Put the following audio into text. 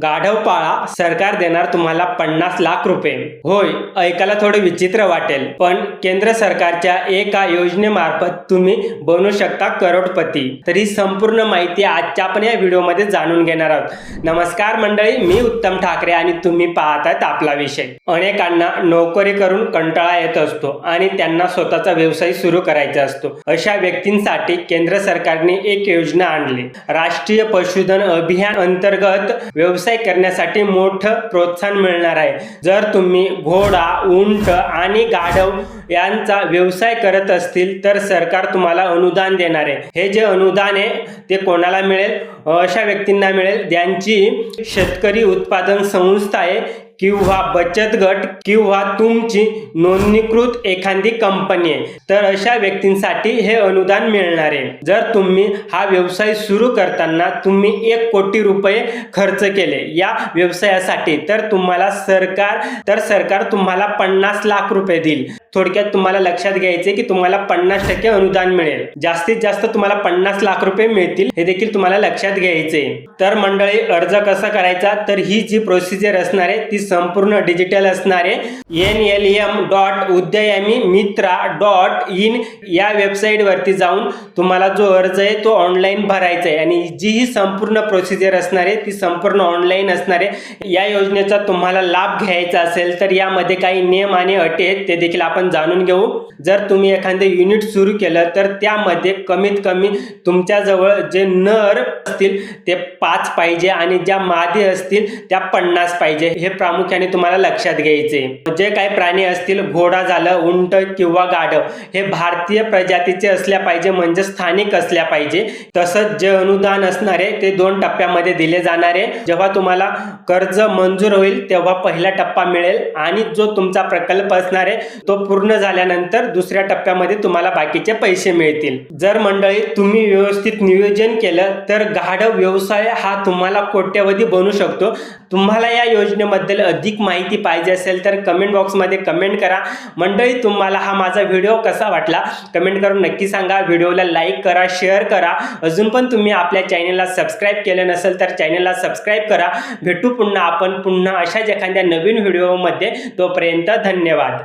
गाढव पाळा, सरकार देणार तुम्हाला 50 लाख रुपये. होय, ऐकायला थोडे विचित्र वाटेल, पण केंद्र सरकारच्या एका योजनेमार्फत तुम्ही बनू शकता करोडपती. तर ही संपूर्ण माहिती आजच्या आपण या व्हिडिओमध्ये जाणून घेणार आहोत. नमस्कार मंडळी, मी उत्तम ठाकरे आणि तुम्ही पाहतायत आपला विषय. अनेकांना नोकरी करून कंटाळा येत असतो आणि त्यांना स्वतःचा व्यवसाय सुरू करायचा असतो. अशा व्यक्तींसाठी केंद्र सरकारने एक योजना आणली. राष्ट्रीय पशुधन अभियान अंतर्गत व्यवसाय करण्यासाठी मोठं प्रोत्साहन मिळणार आहे. जर तुम्ही घोडा, उंट आणि गाढव यांचा व्यवसाय करत असतील तर सरकार तुम्हाला अनुदान देणार आहे. हे जे अनुदान आहे ते कोणाला मिळेल? अशा व्यक्तींना मिळेल ज्यांची शेतकरी उत्पादन संस्था आहे किंवा बचत गट किंवा तुमची नोंदणीकृत एखादी कंपनी आहे, तर अशा व्यक्तींसाठी हे अनुदान मिळणार आहे. जर तुम्ही हा व्यवसाय सुरू करताना तुम्ही 1 कोटी रुपये खर्च केले या व्यवसायासाठी, तर सरकार तुम्हाला 50 लाख रुपये देईल. थोडक्यात तुम्हाला लक्षात घ्यायचे की तुम्हाला 50% अनुदान मिळेल. जास्तीत जास्त तुम्हाला 50 लाख रुपये मिळतील, हे देखील तुम्हाला लक्षात घ्यायचे. तर मंडळी, अर्ज कसा करायचा? तर ही जी प्रोसिजर असणार आहे ती संपूर्ण डिजिटल असणार आहे. nlm.udyamimitra.in या वेबसाईट वरती जाऊन तुम्हाला जो अर्ज आहे तो ऑनलाईन भरायचा आहे आणि जी ही संपूर्ण प्रोसिजर असणार आहे ती संपूर्ण ऑनलाईन असणार आहे. या योजनेचा तुम्हाला लाभ घ्यायचा असेल तर यामध्ये काही नियम आणि अटी आहेत, ते देखील आपण जाणून घेऊ. जर तुम्ही एखादे युनिट सुरू केलं तर त्यामध्ये कमीत कमी तुमच्याजवळ जे नर असतील ते 5 पाहिजे आणि ज्या मादी असतील त्या 50 पाहिजे. हे प्रामुख्याने तुम्हाला लक्षात घ्यायचे. जे काही प्राणी असतील, घोडा झालं, उंट किंवा गाढव, हे भारतीय प्रजातीचे असल्या पाहिजे, म्हणजे स्थानिक असल्या पाहिजे. तसंच जे अनुदान असणार आहे ते 2 टप्प्यामध्ये दिले जाणार आहे. जेव्हा तुम्हाला कर्ज मंजूर होईल तेव्हा पहिला टप्पा मिळेल आणि जो तुमचा प्रकल्प असणार आहे तो पूर्ण झाल्यानंतर दुसऱ्या टप्प्यामध्ये तुम्हाला बाकीचे पैसे मिळतील. जर मंडळी तुम्ही व्यवस्थित नियोजन केलं तर गाढव व्यवसाय हा तुम्हाला कोट्यवधी बनू शकतो. तुम्हाला या योजनेबद्दल अधिक माहिती पाहिजे असेल तर कमेंट बॉक्समध्ये कमेंट करा. मंडळी, तुम्हाला हा माझा व्हिडिओ कसा वाटला कमेंट करून नक्की सांगा. व्हिडिओला लाईक करा, शेअर करा. अजून पण तुम्ही आपल्या चॅनलला सबस्क्राईब केलं नसेल तर चॅनलला सबस्क्राईब करा. भेटू पुन्हा अशाच एखाद्या नवीन व्हिडिओमध्ये. तोपर्यंत धन्यवाद.